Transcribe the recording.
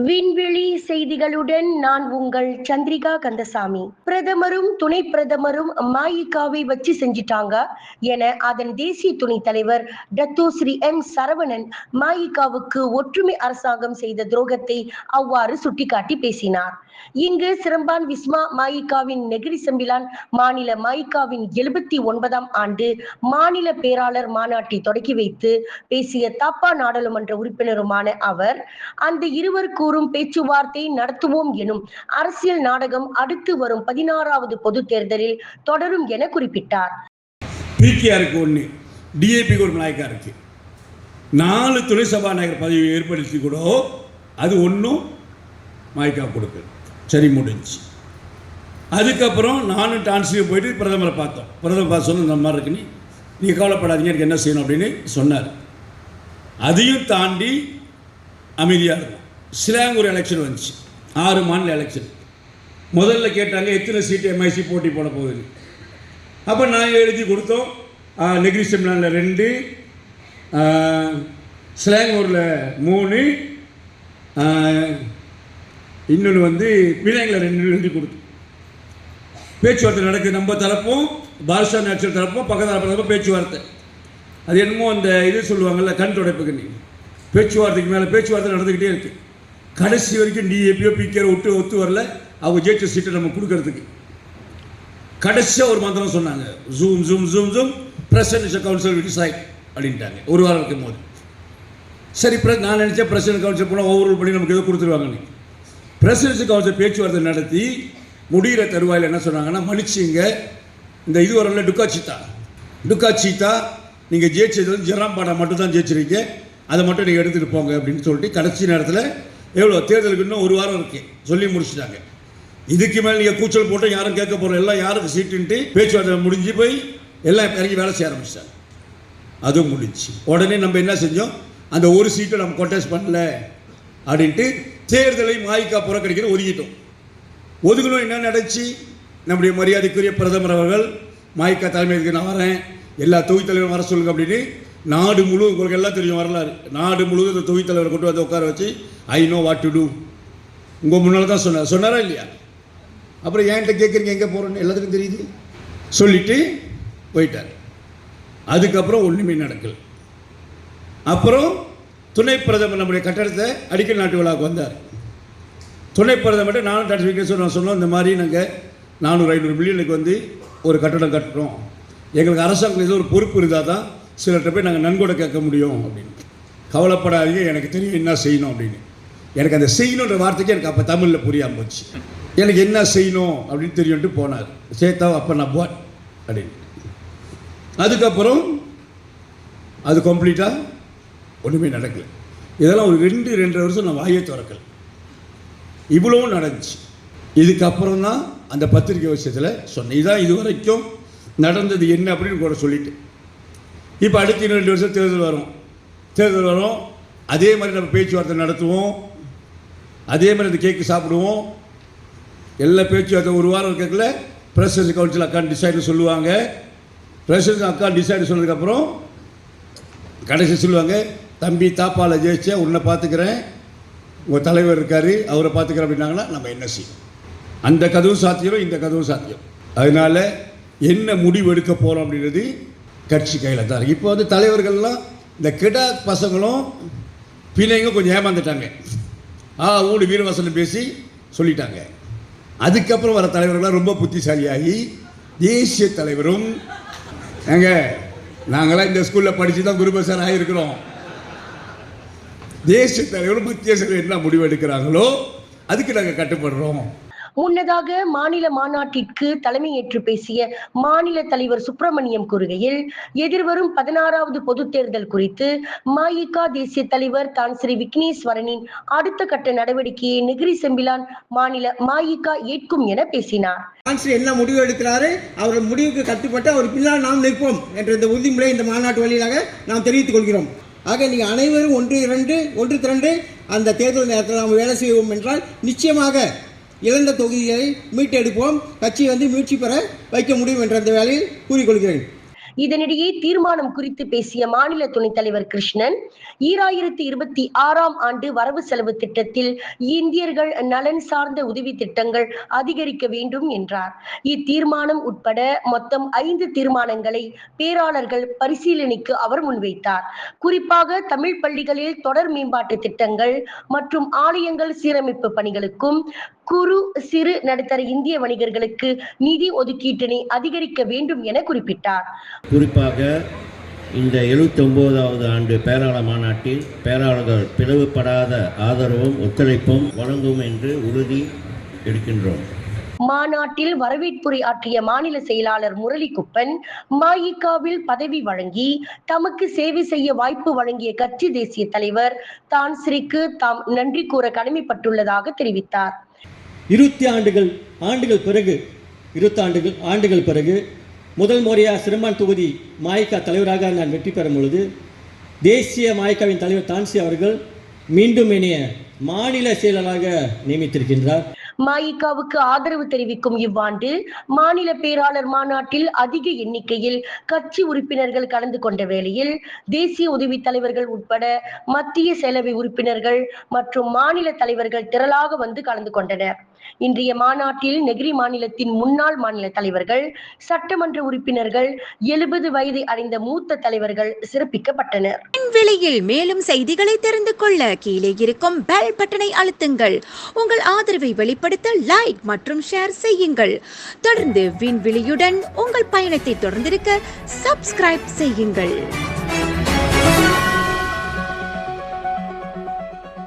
விண்வெளி செய்திகளுடன் நான் உங்கள் சந்திரிகா கந்தசாமி. பிரதமரும் துணை பிரதமரும் மாயிகாவை வச்சு செஞ்சிட்டாங்க என அதன் தேசிய துணைத் தலைவர் டத்தோஸ்ரீ எம் சரவணன் மாயிகாவுக்கு ஒற்றுமை அரசாங்கம் செய்த துரோகத்தை அவ்வாறு சுட்டிக்காட்டி பேசினார். இங்கு சிரம்பான் விஸ்மா மாயிகாவின் நெகிரி செம்பிலான் மாநில மாயிகாவின் 79ஆம் ஆண்டு மாநில பேராளர் மாநாட்டை தொடக்கி வைத்து பேசிய தாப்பா நாடாளுமன்ற உறுப்பினருமான அவர், அந்த இருவர் கூறும் பேச்சுவார்த்தை நடத்துவோம் எனும் அரசியல் நாடகம் அடுத்து வரும் 16வது பொது தேர்தலில் தொடரும் என குறிப்பிட்டார். பிகேஆருக்கு 1, டிஏபிக்கு ஒரு நாயக்கா இருக்கு. 4 துணை சபாநாயகர் பதவி ஏற்படுத்தி கூட அது ஒன்றும் மாய்க்கா கொடுக்குது. சரி, முடிஞ்சு. அதுக்கப்புறம் நானும் டான்ஸ்லேயே போயிட்டு பிரதமரை பார்த்தோம். பிரதமர் பார்த்து சொன்ன இந்த மாதிரி இருக்குன்னு, நீங்கள் கவலைப்படாதீங்க, எனக்கு என்ன செய்யணும் அப்படின்னு சொன்னார். அதையும் தாண்டி அமைதியாக இருக்கும். சிலாங்கூர் எலெக்ஷன் வந்துச்சு, 6 மாநில எலெக்ஷன். முதல்ல கேட்டாங்க எத்தனை சீட்டு எம்ஐசி போட்டி போட போகுதுன்னு. அப்போ நாங்கள் எழுதி கொடுத்தோம். நெகிரி செம்பிலானில் 2, சிலாங்கூரில் 3, இன்னொன்று வந்து பினாங்கில் 2 எழுதி கொடுத்தோம். பேச்சுவார்த்தை நடக்குது. நம்ம தரப்பும் பாரஷா நேச்சுரல் தரப்பும் பக்கத்தில் பேச்சுவார்த்தை. அது என்னமோ அந்த இது சொல்லுவாங்கள்ல, கண் துடைப்புக்கு நீ பேச்சுவார்த்தைக்கு மேலே பேச்சுவார்த்தை நடந்துக்கிட்டே இருக்குது. கடைசி வரைக்கும் டிஏபியோ பிகேஆர் ஒத்து வரல அவங்க ஜெயிச்ச சீட்டை நம்ம கொடுக்கறதுக்கு. கடைசியாக ஒரு மந்திரம் சொன்னாங்க, zoom zoom zoom zoom presidential council decide அப்படின்ட்டாங்க. ஒரு வாரம் இருக்கும் போது சரி, நான் நினச்சேன் பிரசிடென்ட் கவுன்சில் போனால் ஓவர்ரூல் பண்ணி நமக்கு எதோ கொடுத்துருவாங்கன்னு. பிரசிடென்ஷியல் கவுன்சில் பேச்சுவார்த்தை நடத்தி முடிகிற தருவாயில் என்ன சொன்னாங்கன்னா, மன்னிச்சிங்க, இந்த இது வரல டுக்கா சீத்தா நீங்கள் ஜெயிச்சது ஜெராம்பாடா மட்டும் தான் ஜெயிச்சிருக்கீங்க, அதை மட்டும் நீங்கள் எடுத்துகிட்டு போங்க அப்படின்னு சொல்லிட்டு கடைசி நேரத்தில் எவ்வளோ தேர்தலுக்கு இன்னும் ஒரு வாரம் இருக்கு சொல்லி முடிச்சுட்டாங்க. இதுக்கு மேலே நீங்கள் கூச்சல் போட்டு யாரும் கேட்க போகிறோம், எல்லாம் யாருக்கு சீட்டுன்ட்டு பேச்சுவார்த்தை முடிஞ்சு போய் எல்லாம் இறங்கி வேலை செய்ய ஆரம்பிச்சிட்டாங்க. அதுவும் முடிஞ்சு உடனே நம்ம என்ன செஞ்சோம், அந்த ஒரு சீட்டை நம்ம கொட்டேஸ் பண்ணல அப்படின்ட்டு தேர்தலை மாய்க்கா புறக்கணிக்கிற ஒதுக்கிட்டோம். ஒதுக்கணும். என்ன நடந்துச்சு, நம்முடைய மரியாதைக்குரிய பிரதமர் அவர்கள் மாய்க்கா தலைமைக்கு நான் வரேன், எல்லா தொகுதி தலைவரும் வர சொல்லுங்க அப்படின்னு நாடு முழு, உங்களுக்கு எல்லாம் தெரியும் வரலாறு, நாடு முழுவதும் இந்த தொகுதி தலைவரை கொண்டு வந்து உட்கார வச்சு I know what to do உங்கள் முன்னால் தான் சொன்னாரா இல்லையா? அப்புறம் என்கிட்ட கேட்குறீங்க எங்கே போகிறோன்னு எல்லாத்துக்கும் தெரியுது சொல்லிட்டு போயிட்டார். அதுக்கப்புறம் ஒன்றுமே நடக்கல. அப்புறம் துணை பிரதமர் நம்முடைய கட்டடத்தை அடிக்கல் நாட்டு விழாவுக்கு வந்தார். துணை பிரதமர்கிட்ட நானும் டாக்டர் சொன்னோம், இந்த மாதிரி நாங்கள் 400-500 மில்லியனுக்கு வந்து ஒரு கட்டடம் கட்டுறோம், எங்களுக்கு அரசாங்கம் ஏதோ ஒரு பொறுப்பு இருந்தால் தான் சிலர்கிட்ட போய் நாங்கள் நன்கொடை கேட்க முடியும் அப்படின்னு. கவலைப்படாதீங்க, எனக்கு தெரியும் என்ன செய்யணும் அப்படின்னு. எனக்கு அந்த செய்யணுன்ற வார்த்தைக்கு எனக்கு அப்போ தமிழில் புரியாமல் போச்சு. எனக்கு என்ன செய்யணும் அப்படின்னு தெரியும்ட்டு போனார். சேத்தா அப்போ நான் போன் அப்படின்னு. அதுக்கப்புறம் அது கம்ப்ளீட்டாக ஒன்றுமே நடக்கலை. இதெல்லாம் ஒரு 2-2.5 வருஷம் நான் வாயை திறக்கலை. இவ்வளவும் நடந்துச்சு. இதுக்கப்புறம் தான் அந்த பத்திரிகை விஷயத்தில் சொன்னேன். இதுதான் இது வரைக்கும் நடந்தது என்ன அப்படின்னு கூட சொல்லிட்டு. இப்போ அடுத்த 2 வருஷம் தேர்தல் வரும். அதே மாதிரி நம்ம பேச்சுவார்த்தை நடத்துவோம், அதே மாதிரி அந்த கேக்கு சாப்பிடுவோம். எல்லா பேச்சுவார்த்தை ஒரு வாரம் கேட்கல பிரசிடென்ட் கவுன்சில் அக்கான் டிசைடு சொல்லுவாங்க. பிரசிடென்ட் அக்கான் டிசைடு சொன்னதுக்கப்புறம் கடைசி சொல்லுவாங்க, தம்பி தாப்பால் ஜெயிச்சேன், உன்னை பார்த்துக்கிறேன், உங்கள் தலைவர் இருக்கார் அவரை பார்த்துக்கிறேன் அப்படின்னாங்கன்னா நம்ம என்ன செய்யும்? அந்த கதவும் சாத்தியம், இந்த கதவும் சாத்தியம். அதனால் என்ன முடிவு எடுக்க போகிறோம் அப்படின்றது கட்சி கையில் தான். இப்போ வந்து தலைவர்கள்லாம் இந்த கெடா பசங்களும் பிள்ளைங்களும் கொஞ்சம் ஏமாந்துட்டாங்க. ஊடு வீரவாசனம் பேசி சொல்லிட்டாங்க. அதுக்கப்புறம் வர தலைவர்கள்லாம் ரொம்ப புத்திசாலியாகி தேசிய தலைவரும், நாங்களாம் இந்த ஸ்கூலில் படித்து தான் குருபசார் ஆகியிருக்கிறோம், தேசிய தலைவரும் மத்திய தலைவர் என்ன முடிவு எடுக்கிறாங்களோ அதுக்கு நாங்கள் கட்டுப்படுறோம். முன்னதாக மாநில மாநாட்டிற்கு தலைமையேற்று பேசிய மாநில தலைவர் சுப்பிரமணியம் கூறுகையில், எதிர்வரும் 16வது பொது தேர்தல் குறித்து மாயிகா தேசிய தலைவர் தான் ஸ்ரீ விக்னேஸ்வரனின் அடுத்த கட்ட நடவடிக்கையை நெகிரி செம்பிலான் மாநில மாயிகா ஏற்கும் என பேசினார். என்ன முடிவு எடுக்கிறாரு, அவர் முடிவுக்கு கட்டுப்பட்டு அவர் பின்னால் நாம் நிற்போம் என்ற இந்த உறுதிமொழியை இந்த மாநாட்டு வழியாக நாம் தெரிவித்துக் கொள்கிறோம். ஆக நீங்கள் அனைவரும் ஒன்று திரண்டு அந்த தேர்தல் நேரத்தில் நாம் வேலை செய்வோம் என்றால் நிச்சயமாக இழந்த தொகுதிகளை மீட்டெடுப்போம், கட்சியை மீட்சி பெற வைக்க முடியும் என்ற அந்த வேலையில் கூறிக்கொள்கிறேன். இதனிடையே தீர்மானம் குறித்து பேசிய மாநில துணைத் தலைவர் கிருஷ்ணன் 2026ஆம் ஆண்டு வரவு செலவு திட்டத்தில் இந்தியர்கள் நலன் சார்ந்த உதவி திட்டங்கள் அதிகரிக்க வேண்டும் என்றார். இத்தீர்மானம் உட்பட மொத்தம் 5 தீர்மானங்களை பேராளர்கள் பரிசீலனைக்கு அவர் முன்வைத்தார். குறிப்பாக தமிழ் பள்ளிகளில் தொடர் மேம்பாட்டு திட்டங்கள் மற்றும் ஆலயங்கள் சீரமைப்பு பணிகளுக்கும் குறு சிறு நடுத்தர இந்திய வணிகர்களுக்கு நிதி ஒதுக்கீட்டினை அதிகரிக்க வேண்டும் என குறிப்பிட்டார். குறிப்பாக இந்த 79வது ஆண்டு பேராள மாநாட்டில் பேராளர்கள் பிளவுபடாத ஆதரவும் ஒத்துழைப்பும் வழங்கும் என்று உறுதி எடுக்கின்றோம். மாநாட்டில் வரவேற்புரை ஆற்றிய மாநில செயலாளர் முரளிக்குப்பன் மஇகவில் பதவி வழங்கி தமக்கு சேவை செய்ய வாய்ப்பு வழங்கிய கட்சி தேசிய தலைவர் தான்ஸ்ரீக்கு தாம் நன்றி கூற கடமைப்பட்டுள்ளதாக தெரிவித்தார். 20 ஆண்டுகள் பிறகு முதல் முறையாக சிரமான் தொகுதி மஇக தலைவராக நான் வெற்றி பெறும் பொழுது தேசிய மஇகவின் தலைவர் தான்சி அவர்கள் மீண்டும் என்னைய மாநில செயலராக நியமித்திருக்கின்றார். மஇகவுக்கு ஆதரவு தெரிவிக்கும் இவ்வாண்டு மாநில பேராளர் மாநாட்டில் அதிக எண்ணிக்கையில் கட்சி உறுப்பினர்கள் கலந்து கொண்ட வேளையில் தேசிய உதவி தலைவர்கள் உட்பட மத்திய செயலவை உறுப்பினர்கள் மற்றும் மாநில தலைவர்கள் திரளாக வந்து கலந்து கொண்டனர். இன்றைய மாநாட்டில் நெகிரி மாநிலத்தின் முன்னாள் மாநில தலைவர்கள், சட்டமன்ற உறுப்பினர்கள், 70 வயதை அடைந்த மூத்த தலைவர்கள் சிறப்பிக்கப்பட்டனர். விலையில் மேலும் செய்திகளை தெரிந்து கொள்ள கீழே இருக்கும் பெல் பட்டனை அழுத்துங்கள். உங்கள் ஆதரவை வெளிப்படுத்த லைக் மற்றும் ஷேர் செய்யுங்கள். தொடர்ந்து விண்வெளியுடன் உங்கள் பயணத்தை தொடர்ந்திருக்க சப்ஸ்கிரைப் செய்யுங்கள்.